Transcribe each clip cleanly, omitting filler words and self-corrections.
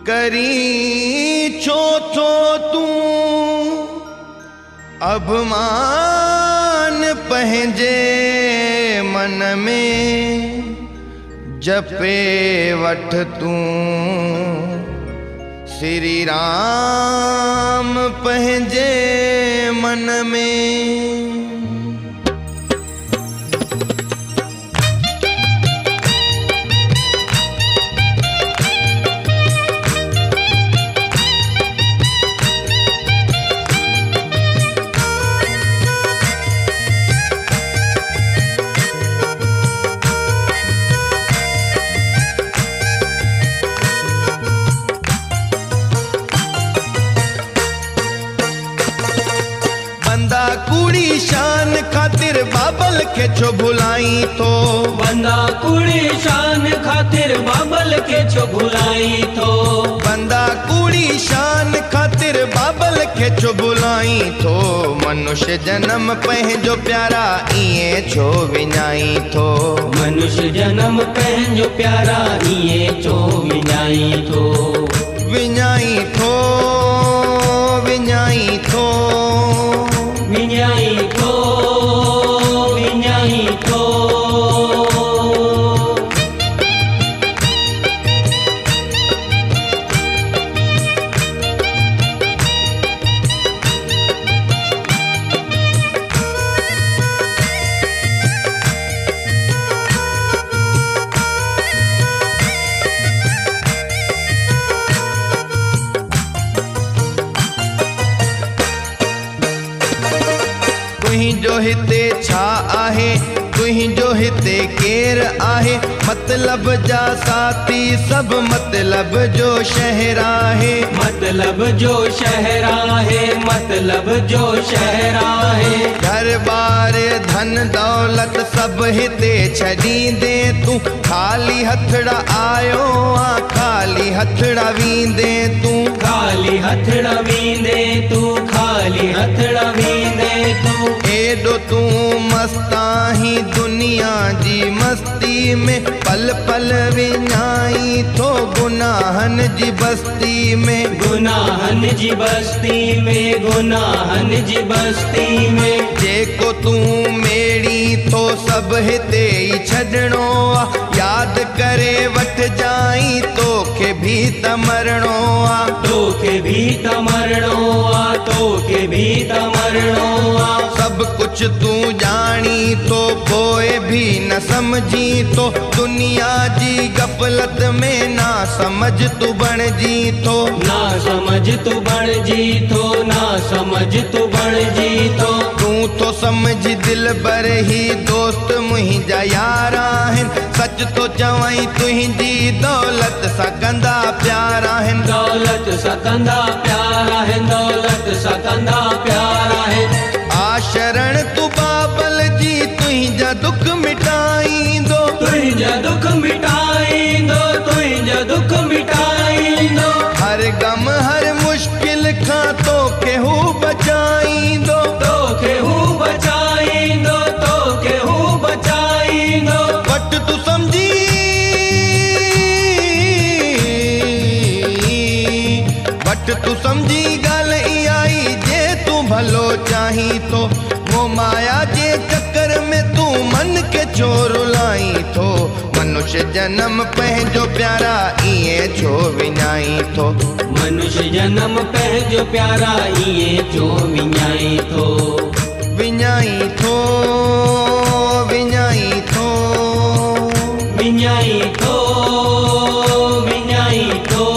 करी छो थो तू अभिमान पंहिंजे मन में, जपे वठ तू श्री राम पंहिंजे मन में। बंदा कूड़ी शान खातिर बाबल के छो भुलाई तो, बंदा कूड़ी शान खातिर बाबल के छो भुलाई तो, बंदा कूड़ी शान खातिर बाबल के छो भुलाई तो, मनुष्य जन्म पंहिंजो प्यारा इए छो विञाई थो, मनुष्य जन्म पंहिंजो प्यारा इए छो विञाई थो, विञाई थो, विञाई थो, विञाई थो, विञाई थो। तुहिंजो हिते छा आहे, तुहिंजो हिते केर आहे, मतलब जा साथी सब मतलब जो शहर आहे, मतलब जो शहर आहे, मतलब जो शहर आहे। घर बार धन दौलत सब हिते छॾींदे तू, खाली हथड़ा आयो आ खाली हथड़ा वींदे तू, खाली हथड़ा वींदे तू, खाली हथड़ा वींदे तू। एडो तू मस्ताही दुनिया जी मस्ती में, पल पल विञाई थो गुनाहन जी बस्ती में, गुनाहन जी बस्ती में, गुनाहन जी बस्ती में। जेको तू मेड़ी थो सब हिते ही छॾणो आ, याद करे वठ जाई तोखे भी त मरणो आ, तोखे भी त मरणो आ, तोखे भी त मरणो आ। सब कुछ तू जानी तो पोए भी न समझी तो, दुनिया जी गफलत में ना समझ तू बण जी थो, ना समझ तू बण जी थो, ना समझ तू बण जी थो। तू तो समझ दिल भर ही दोस्त मुहिंजा यार आहिन, सच तो चवई तुहिंजी दौलत सां कंदा प्यार आहिन, दौलत सां कंदा प्यार आहिन, दौलत सां कंदा प्यार आहिन। आ शरण तू बाबल जी तुहिंजा दुख मिटाईंदो, तुहिंजा दुख मिटाईंदो, तुहिंजा दुख मिटाईंदो। हर गम हर मुश्किल खां तोखे हू बचाईंदो, तोखे हू बचाईंदो, तोखे हू बचाईंदो। वट तू समझी, वट तू समझी ॻाल्हि इहा ई, जे तू भलो चाही तो, वो माया जे चक्कर में तू मन के छो रुलाई थो, मनुष्य जन्म पंहिंजो प्यारा इए छो विञाई थो, मनुष्य जन्म पंहिंजो प्यारा इए छो विञाई थो, विञाई थो, विञाई थो, विञाई थो, विञाई थो।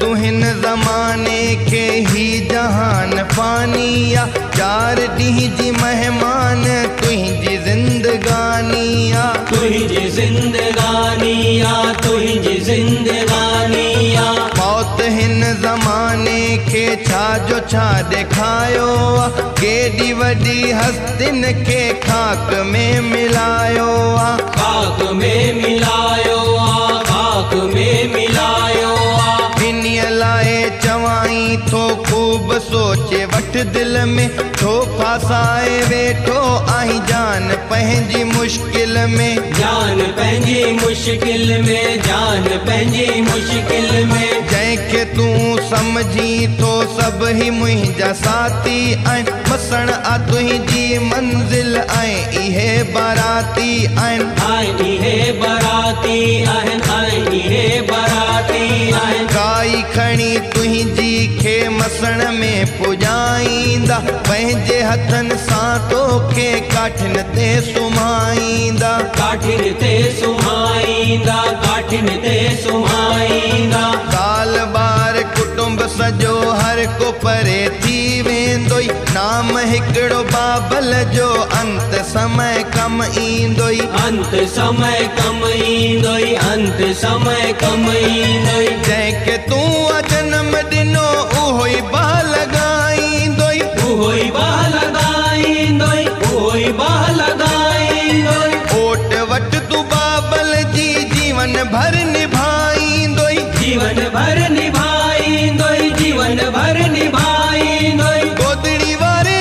तू हिन ज़माने के ही जहान फानिया, चार ॾींहं जी मेहमान तुहिंजी ज़िंदगानिया, तुहिंजी ज़िंदगानिया, तुहिंजी ज़िंदगानिया। मौत हिन ज़माने खे छा जो छा ॾेखायो आहे, केॾी वॾी हस्तिन खे खाक में मिलायो आहे। खाक में मिलायो आ, खाक में मिलायो आ। इन्हीअ लाइ चवाई थो खूब सोचे वठ दिल में, छो फासाए वेठो आहीं जान पंहिंजी मुश्किल में। जान पंहिंजी मुश्किल में, जान पंहिंजी मुश्किल में। जंहिंखे तूं सम्झी थो सभई मुंहिंजा साथी आहिनि, मसण आ तुंहिंजी मंज़िल ऐं इहे बाराती आहिनि। आहिनि इहे बाराती आहिनि, आहिनि इहे बाराती आहिनि। काई खणी तुंहिंजी खे मसण में पुॼाईंदा, पंहिंजे हथनि सां तोखे काठिन ते सुम्हाईंदा। काठिन ते सुम्हाईंदा, काठिन ते सुम्हाईंदा। साल बार कुटुंब सॼो हर को परे थी वेंदो ई, नाम हिकिड़ो बाबल जो अंत समय कम ईंदो ई। अंत समय कम ईंदो ई, अंत समय कम ईंदो ई। जंहिंखे तूं जनम ॾिनो उहो ई बाह लॻाईंदो ई, उहो ई बाह लॻाईंदो ई, उहो ई बाह लॻाईंदो ई। ओट वट तूं बाबल जी जीवन भर निभाईंदो ई। जीवन भर निभाईंदो ई, जीवन भर निभाईंदो ई। गोदड़ी वारे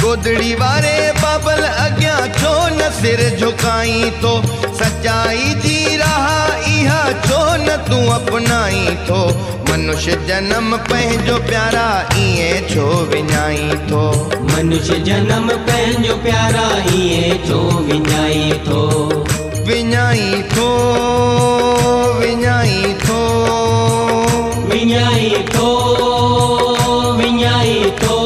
गोदड़ी वारे बाबल अॻियां छो न सिर झुकाई थो, सच्चाई जी राह इहा छो न तूं अपनाई थो। मनुष्य जन्म पंहिंजो प्यारा ईअं छो विञाई थो। मनुष्य जन्म पंहिंजो प्यारा ईअं छो विञाई थो। विञाई थो, विञाई थो, विञाई थो, विञाई थो।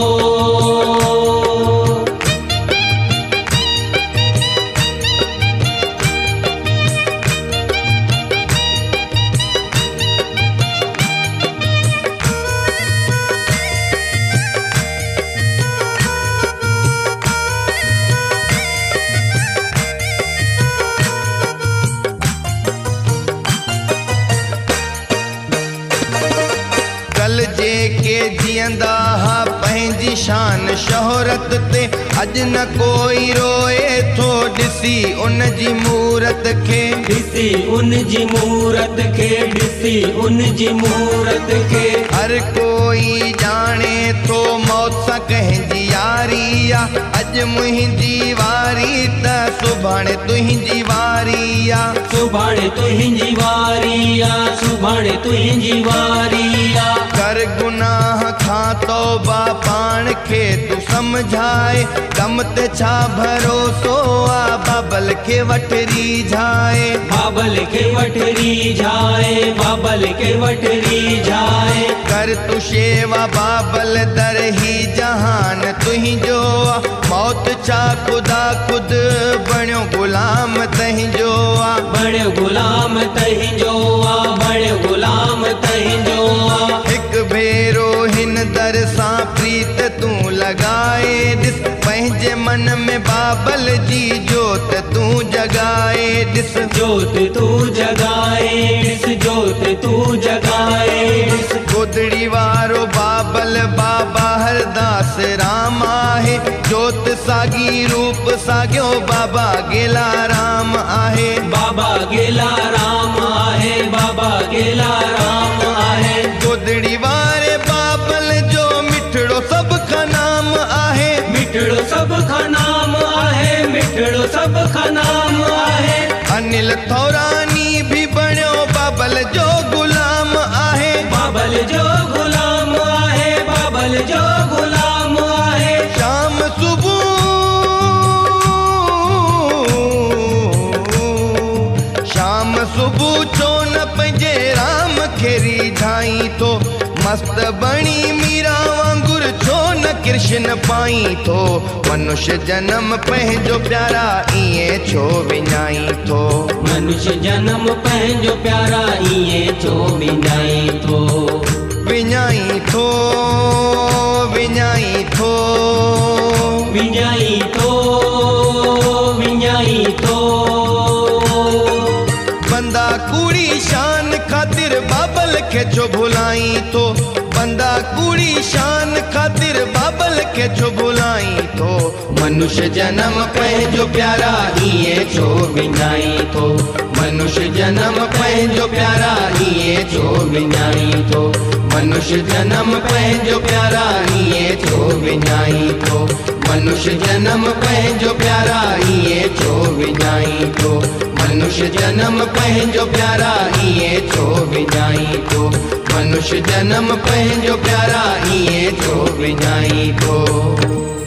जेके जीअंदा हा पंहिंजी शान शोहरत ते, अॼु न कोई रोए थो ॾिसी उन जी मूरत खे। ॾिसी उन जी मूरत खे, ॾिसी उन जी मूरत खे। हर कोई ॼाणे थो मौत सां कंहिंजी यारी आ, अॼु मुंहिंजी वारी त सुभाणे तुंहिंजी वारी आ। सुभाणे तुंहिंजी वारी आ, सुभाणे तुंहिंजी वारी आ। कर गुनाह खां तौबा पाण खे तूं सम्झाए, कम ते छा भरोसो आ बाबल खे वठ रीझाए। बाबल खे वठ रीझाए, बाबल खे वठ रीझाए। कर तू शेवा बाबल दर ही जहान तुंहिंजो आ, मौत छा ख़ुदा खुद बणियो गुलाम तुंहिंजो आ। बणियो गुलाम तुंहिंजो आ, बणियो गुलाम तुंहिंजो आ। हिकु भेरो हिन दर सां प्रीत तूं लॻाए ॾिस, पंहिंजे मन में बाबल जी जोत तूं जगाए ॾिस। जोत तूं जगाए ॾिस, जोत तूं जगाए ॾिस। गोदड़ी वारो बाबल बाबा हरदास राम आहे, जोत सागी रूप साॻियो बाबा गेला राम आहे। बाबा गेला राम आहे, बाबा गेला राम आहे। गोदड़ी वारे बाबल जो मिठड़ो सभ खां नाम आहे। मिठड़ो सभ खां नाम आहे, मिठड़ो सभ खां नाम आहे। अनिल थौरानी भी बणियो बाबल जो गुलाम आहे। बाबल जो गुलाम आहे, बाबल जो गुलाम आहे। शाम सुबह शाम सुबह छो न पंहिंजे राम खे रीझाई थो, मस्त बणी मीरा वांगुर छो न कृष्ण पाई थो। मनुष्य जन्म पंहिंजो प्यारा ईअं छो विञाई थो। मनुष्य जन्म पंहिंजो प्यारा ईअं छो विञाई थो। विञाई थो, विञाई थो, विञाई थो, विञाई थो। के छो भुलाई तो बंदा कूड़ी शान खातिर बाबल के छो भुलाई तो मनुष्य जन्म पंहिंजो प्यारा ईअं छो विञाई थो मनुष्य जन्म पंहिंजो प्यारा ईअं छो विञाई थो मनुष्य जन्म पंहिंजो प्यारा ईअं छो विञाई थो मनुष्य जन्म पंहिंजो प्यारा ईअं छो विञाई थो मनुष्य जन्म पंहिंजो प्यारा ईअं छो विञाई थो मनुष्य जन्म पंहिंजो प्यारा ईअं छो विञाई थो।